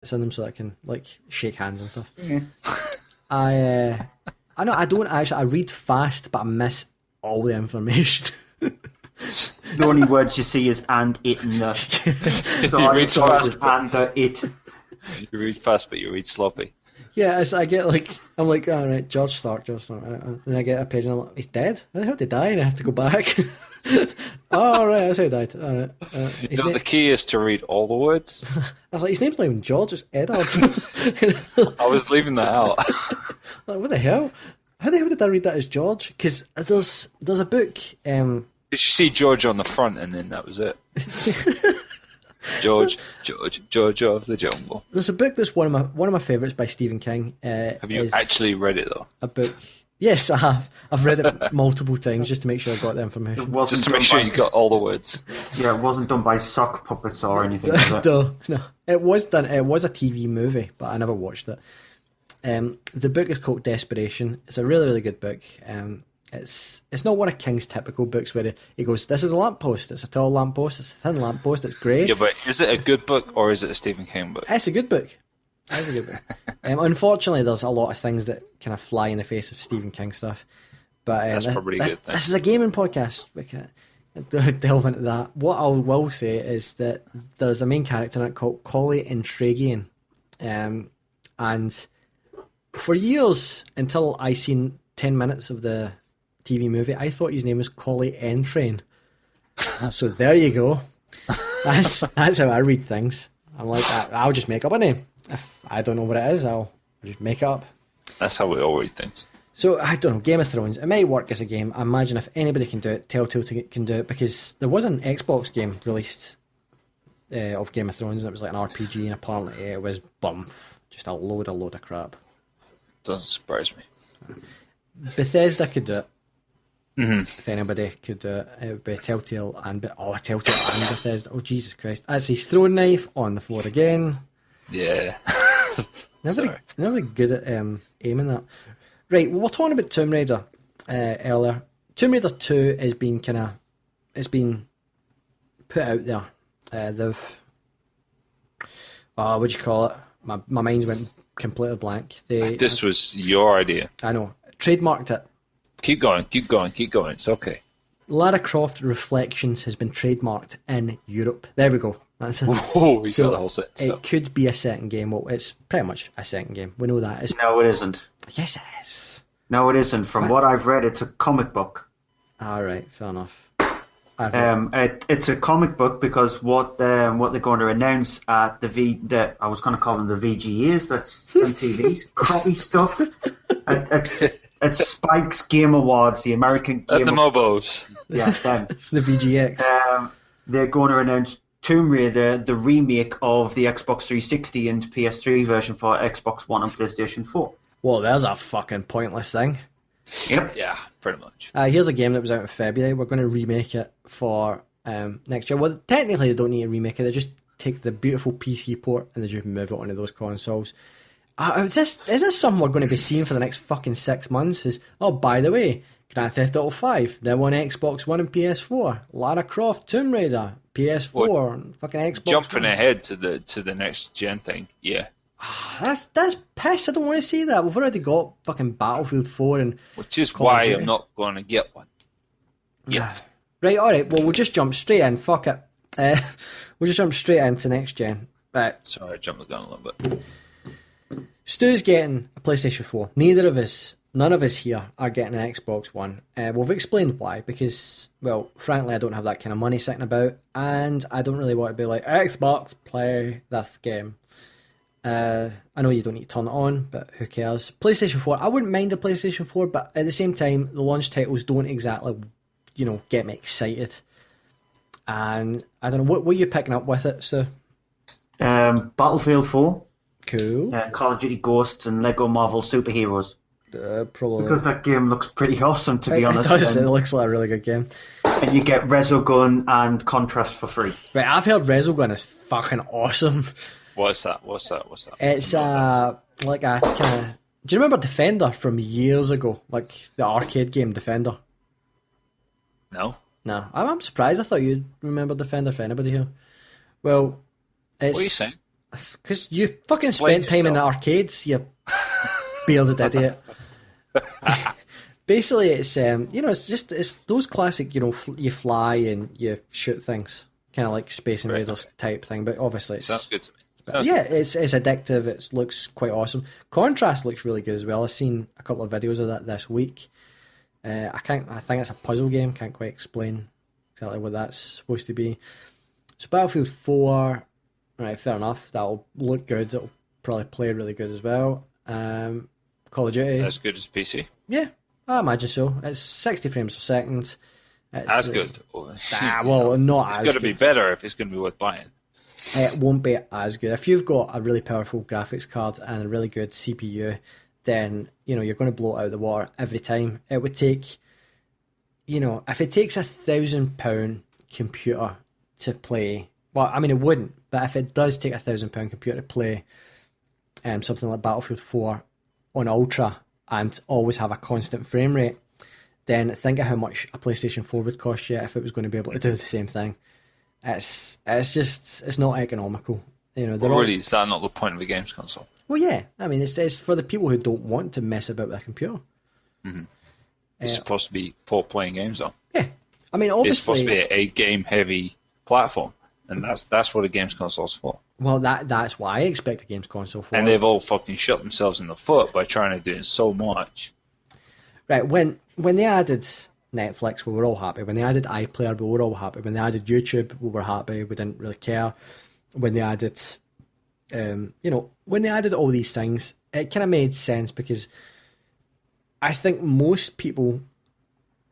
in them so I can like shake hands and stuff. Yeah. I know I don't actually. I read fast, but I miss all the information. The only words you see is and it and the. So You I read saw it fast, as and the it. You read fast, but you read sloppy. Yeah, I get like I'm like, all right, George Stark, and I get a page and I'm like, he's dead. How the hell did he die? And I have to go back. Oh, all right, that's how he died. All right. The key is to read all the words. I was like, his name's not even George, it's Eddard. I was leaving that out. Like, what the hell? How the hell did I read that as George? Because there's a book. Did you see George on the front, and then that was it? George of the Jungle. There's a book that's one of my favourites by Stephen King. Have you actually read it though? A book. Yes, I have. I've read it multiple times just to make sure I got the information. Just to make sure you got all the words. Yeah, it wasn't done by sock puppets or anything. Was it? No. It was done. It was a TV movie, but I never watched it. The book is called Desperation. It's a really, really good book. It's not one of King's typical books where he goes, this is a lamppost, it's a tall lamppost, it's a thin lamppost, it's grey. Yeah, but is it a good book or is it a Stephen King book? It's a good book. It's a good book. Unfortunately, there's a lot of things that kind of fly in the face of Stephen King stuff. But that's probably a good thing. This is a gaming podcast. We can't delve into that. What I will say is that there's a main character in it called Collie Intragian. And for years, until I seen 10 minutes of the TV movie, I thought his name was Collie Entrain. So there you go. That's how I read things. I'm like, I'll just make up a name. If I don't know what it is, I'll just make it up. That's how we all read things. So, I don't know, Game of Thrones, it might work as a game. I imagine if anybody can do it, Telltale can do it, because there was an Xbox game released of Game of Thrones, and it was like an RPG, and apparently it was just a load of crap. Doesn't surprise me. Bethesda could do it. Mm-hmm. If anybody could do it, it would be Telltale and Bethesda. Oh, Jesus Christ. That's his throwing knife on the floor again. Yeah. Never good at aiming that. Right, well, we're talking about Tomb Raider earlier. Tomb Raider 2 has been it's been put out there. They've, what do you call it? My mind's went completely blank. This was your idea. I know. Trademarked it. Keep going. It's okay. Lara Croft Reflections has been trademarked in Europe. There we go. That's it. Whoa, we got the whole set. It could be a second game. Well, it's pretty much a second game. We know that. No, it isn't. Yes, it is. No, it isn't. From what I've read, it's a comic book. All right, fair enough. It's a comic book because what they're going to announce at I was going to call them the VGAs. That's MTV's crappy stuff. It's Spike's Game Awards, the American Game the Mobos. Yeah, them. The VGX. They're going to announce Tomb Raider, the remake of the Xbox 360 and PS3 version for Xbox One and PlayStation 4. Well, there's a fucking pointless thing. Yep. Yeah, pretty much. Here's a game that was out in February. We're going to remake it for next year. Well, technically they don't need to remake it. They just take the beautiful PC port and they just move it onto those consoles. Is this something we're going to be seeing for the next fucking 6 months? By the way, Grand Theft Auto 5, now on Xbox One and PS4. Lara Croft, Tomb Raider, PS4, and fucking Xbox Jumping One. ahead to the next gen thing, yeah. That's piss. I don't want to see that. We've already got fucking Battlefield 4 and which is Call why of Duty. I'm not going to get one yet. Right, alright, well, we'll just jump straight in. Fuck it. We'll just jump straight into next gen. Right. Sorry, I jumped the gun a little bit. Stu's getting a PlayStation 4. None of us here are getting an Xbox One. We've explained why, because, well, frankly, I don't have that kind of money sitting about, and I don't really want to be like, Xbox, play this game. I know you don't need to turn it on, but who cares? PlayStation 4, I wouldn't mind the PlayStation 4, but at the same time, the launch titles don't exactly, get me excited. And I don't know, what are you picking up with it, Stu? Battlefield 4. Cool. Call of Duty Ghosts and Lego Marvel Superheroes. Probably. Because that game looks pretty awesome, to be honest. It does, it looks like a really good game. And you get Resogun and Contrast for free. Right, I've heard Resogun is fucking awesome. What's that? It's like a kind of... Do you remember Defender from years ago? Like the arcade game Defender? No. No. I'm surprised. I thought you'd remember Defender for anybody here. Well, it's... What are you saying? Because you fucking Explain spent time in the yourself. arcades, you bearded idiot. Basically, it's it's those classic, you fly and you shoot things, kind of like Space Invaders type thing. But obviously, Sounds good to me. it's addictive. It looks quite awesome. Contrast looks really good as well. I've seen a couple of videos of that this week. I think it's a puzzle game. Can't quite explain exactly what that's supposed to be. So Battlefield 4, right? Fair enough. That'll look good. It'll probably play really good as well. Call of Duty. As good as PC. Yeah, I imagine so. It's 60 frames per second. It's, As good. Not It's as got to good. be better if it's going to be worth buying. It won't be as good. If you've got a really powerful graphics card and a really good CPU, then you're going to blow it out of the water every time. It would take, if it takes £1,000 computer to play. Well, I mean, it wouldn't, but if it does take £1,000 computer to play something like Battlefield 4 on Ultra and always have a constant frame rate, then think of how much a PlayStation 4 would cost you if it was going to be able to do the same thing. It's not economical. Really, is that not the point of a games console? Well, yeah. I mean, it's for the people who don't want to mess about with a computer. It's supposed to be for playing games, though. Yeah. I mean, obviously... It's supposed to be a game-heavy platform, and that's what a games console's for. Well, that's what I expect a games console for. And they've all fucking shot themselves in the foot by trying to do so much. Right, when they added Netflix, we were all happy. When they added iPlayer, we were all happy. When they added YouTube, we were happy. We didn't really care. When they added... when they added all these things, it kind of made sense because I think most people,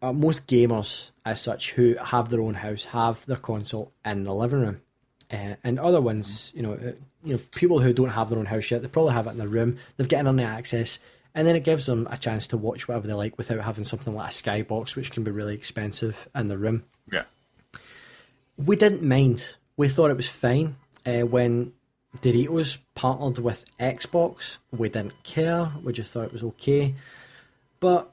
most gamers as such, who have their own house, have their console in the living room. And other ones, people who don't have their own house yet, they probably have it in their room. They've got internet access, and then it gives them a chance to watch whatever they like without having something like a Skybox, which can be really expensive in the room. Yeah. We didn't mind. We thought it was fine. When Doritos partnered with Xbox, we didn't care. We just thought it was okay. But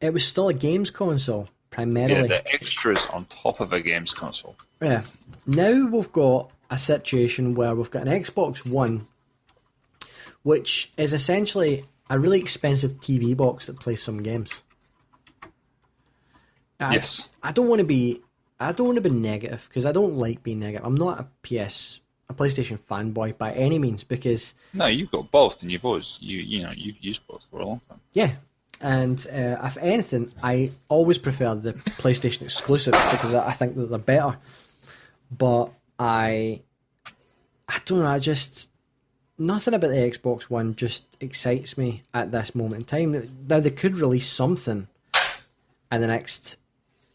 it was still a games console, primarily. Yeah, the extras on top of a games console. Yeah. Now we've got a situation where we've got an Xbox One, which is essentially a really expensive TV box that plays some games. Yes. I don't want to be negative because I don't like being negative. I'm not a PlayStation fanboy by any means because No, you've got both, and you've always you've used both for a long time. yeah. And if anything, I always prefer the PlayStation exclusives because I think that they're better. But I don't know. Nothing about the Xbox One just excites me at this moment in time. Now they could release something in the next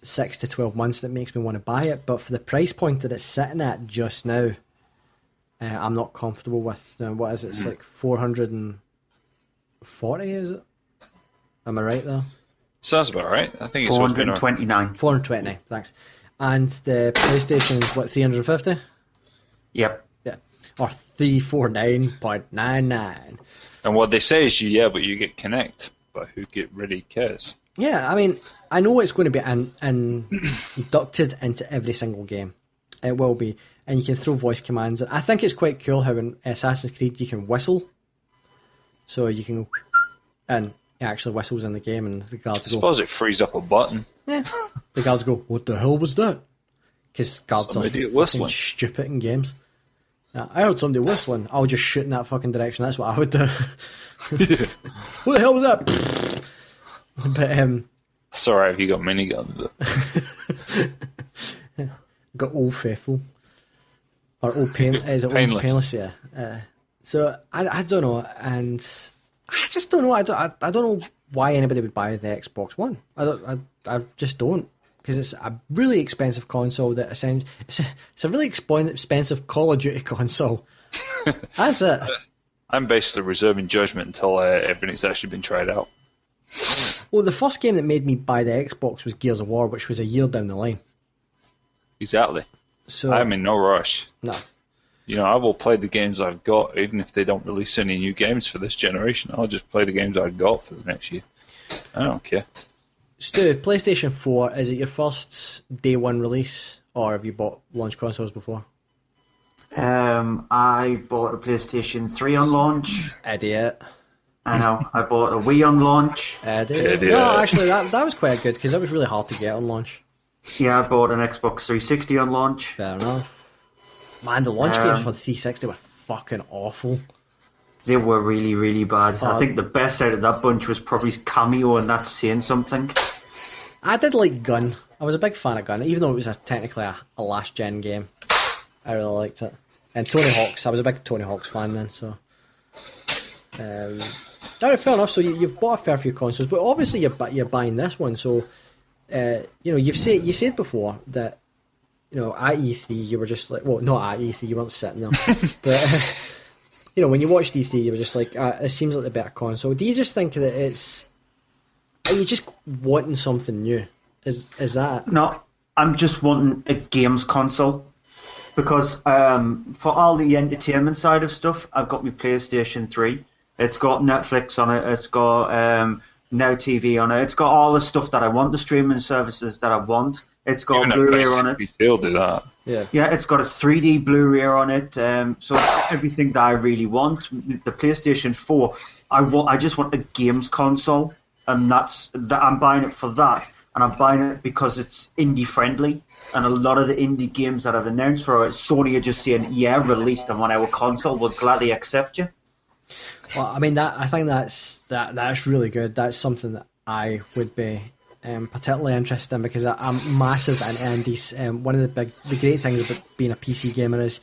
6 to 12 months that makes me want to buy it, but for the price point that it's sitting at just now, I'm not comfortable with. What is it? It's like 440, is it? Am I right there? Sounds about right. I think it's supposed to be 429. 429, thanks. And the PlayStation's what, 350? Yep. Yeah. Or 349.99. And what they say is, but you get Connect, but who really cares? Yeah, I mean, I know it's going to be inducted into every single game. It will be. And you can throw voice commands. I think it's quite cool how in Assassin's Creed you can whistle. So you can go, and it actually whistles in the game, and the guards I go, suppose it frees up a button. yeah. The guards go, what the hell was that? Because guards Some are idiot fucking whistling. stupid in games. Yeah, I heard somebody whistling. I would just shoot in that fucking direction. That's what I would do. What the hell was that? But It's alright if you got miniguns, but got Old Faithful. Or Old Pain. Is it Painless. Old Painless? Yeah. So I don't know, and I just don't know. I don't know why anybody would buy the Xbox One. I just don't, because it's a really expensive console that essentially it's a really expensive Call of Duty console. That's it. I'm basically reserving judgment until everything's actually been tried out. Well, the first game that made me buy the Xbox was Gears of War, which was a year down the line. Exactly. So I'm in no rush. no. I will play the games I've got, even if they don't release any new games for this generation. I'll just play the games I've got for the next year. I don't care. Stu, PlayStation 4, is it your first day one release, or have you bought launch consoles before? I bought a PlayStation 3 on launch. Idiot. I know. I bought a Wii on launch. Idiot. No, actually, that was quite good because that was really hard to get on launch. Yeah, I bought an Xbox 360 on launch. Fair enough. Man, the launch games for the 360 were fucking awful. They were really, really bad. I think the best out of that bunch was probably Cameo, and that's saying something. I did like Gun. I was a big fan of Gun, even though it was technically a last-gen game. I really liked it. And Tony Hawk's, I was a big Tony Hawk's fan then, so... Alright, fair enough, so you've bought a fair few consoles, but obviously you're buying this one, so... you said before that, at E3 you were just like... Well, not at E3, you weren't sitting there. But, when you watched E3 you were just like, it seems like the better console. Do you just think that it's... Are you just wanting something new? Is that it? No, I'm just wanting a games console. Because for all the entertainment side of stuff, I've got my PlayStation 3. It's got Netflix on it. It's got Now TV on it. It's got all the stuff that I want, the streaming services that I want. It's got Blu-ray on it. Still do that. Yeah, it's got a 3D Blu-ray on it. So it's everything that I really want. The PlayStation 4, I just want a games console, and I'm buying it for that. And I'm buying it because it's indie friendly, and a lot of the indie games that I've announced for it, Sony are just saying, "Yeah, release them on our console. We'll gladly accept you." Well, I mean, I think that's really good. That's something that I would be particularly interested in because I'm massive into indies. One of the great things about being a PC gamer is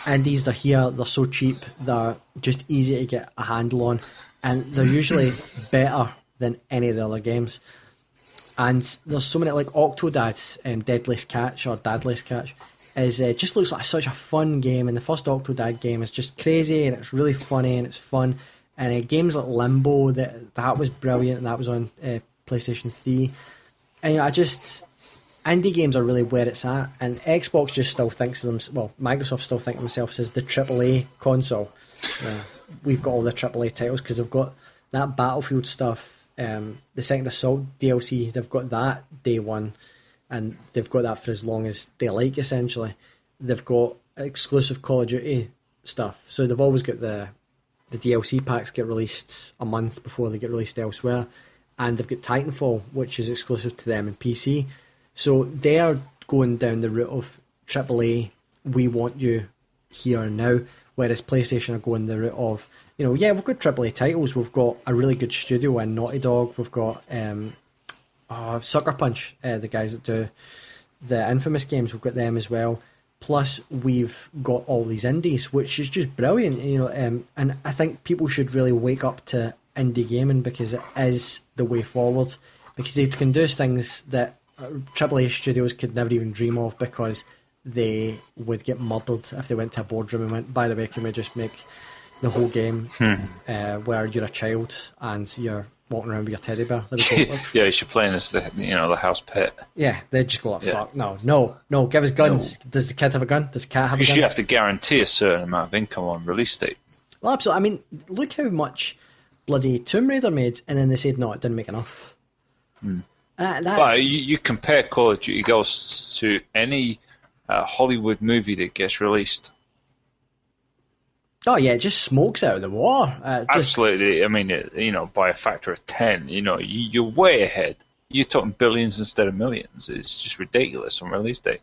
indies. They're here. They're so cheap. They're just easy to get a handle on, and they're usually better than any of the other games. And there's so many, like Octodad, Deadliest Catch, or Dadliest Catch, just looks like such a fun game. And the first Octodad game is just crazy, and it's really funny, and it's fun. And games like Limbo, that was brilliant, and that was on PlayStation 3. And indie games are really where it's at. And Xbox just still thinks of them, well, Microsoft still think of themselves as the AAA console. We've got all the AAA titles because they've got that Battlefield stuff. The Second Assault DLC, they've got that day one, and they've got that for as long as they like, essentially. They've got exclusive Call of Duty stuff, so they've always got the DLC packs get released a month before they get released elsewhere, and they've got Titanfall, which is exclusive to them in PC. So they're going down the route of AAA, we want you here and now, whereas PlayStation are going the route of, we've got AAA titles, we've got a really good studio in Naughty Dog, we've got Sucker Punch, the guys that do the Infamous games, we've got them as well. Plus, we've got all these indies, which is just brilliant, and I think people should really wake up to indie gaming because it is the way forward, because they can do things that AAA studios could never even dream of because they would get murdered if they went to a boardroom and went, by the way, can we just make the whole game where you're a child and you're walking around with your teddy bear? Yeah, you're playing as the house pet. Yeah, they just go like, fuck, no, give us guns. No. Does the kid have a gun? Does the cat have a gun? You have to guarantee a certain amount of income on release date. Well, absolutely. I mean, look how much bloody Tomb Raider made, and then they said, no, it didn't make enough. But you compare Call of Duty Ghosts to any Hollywood movie that gets released. Oh yeah, it just smokes out of the water. Absolutely. I mean, by a factor of 10, you're way ahead. You're talking billions instead of millions. It's just ridiculous on release date.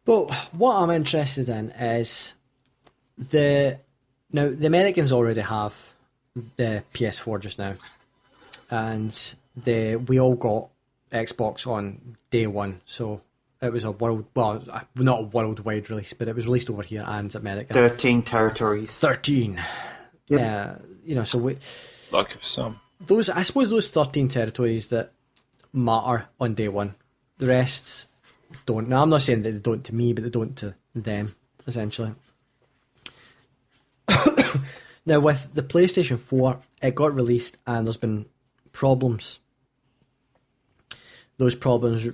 But what I'm interested in is the Americans already have the PS4 just now, and we all got Xbox on day one, so it was not a worldwide release, but it was released over here and America. 13 territories. 13. Yep. So we... Lucky for some. I suppose those 13 territories that matter on day one. The rest don't. Now, I'm not saying that they don't to me, but they don't to them, essentially. Now, with the PlayStation 4, it got released and there's been problems. Those problems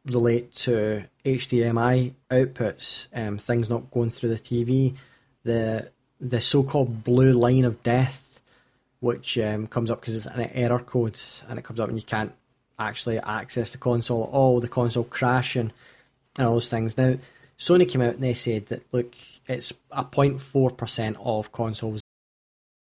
relate to HDMI outputs, things not going through the TV, the so-called blue line of death, which comes up because it's an error code, and it comes up and you can't actually access the console, the console crashing and all those things. Now, Sony came out and they said that, look, it's a 0.4% of consoles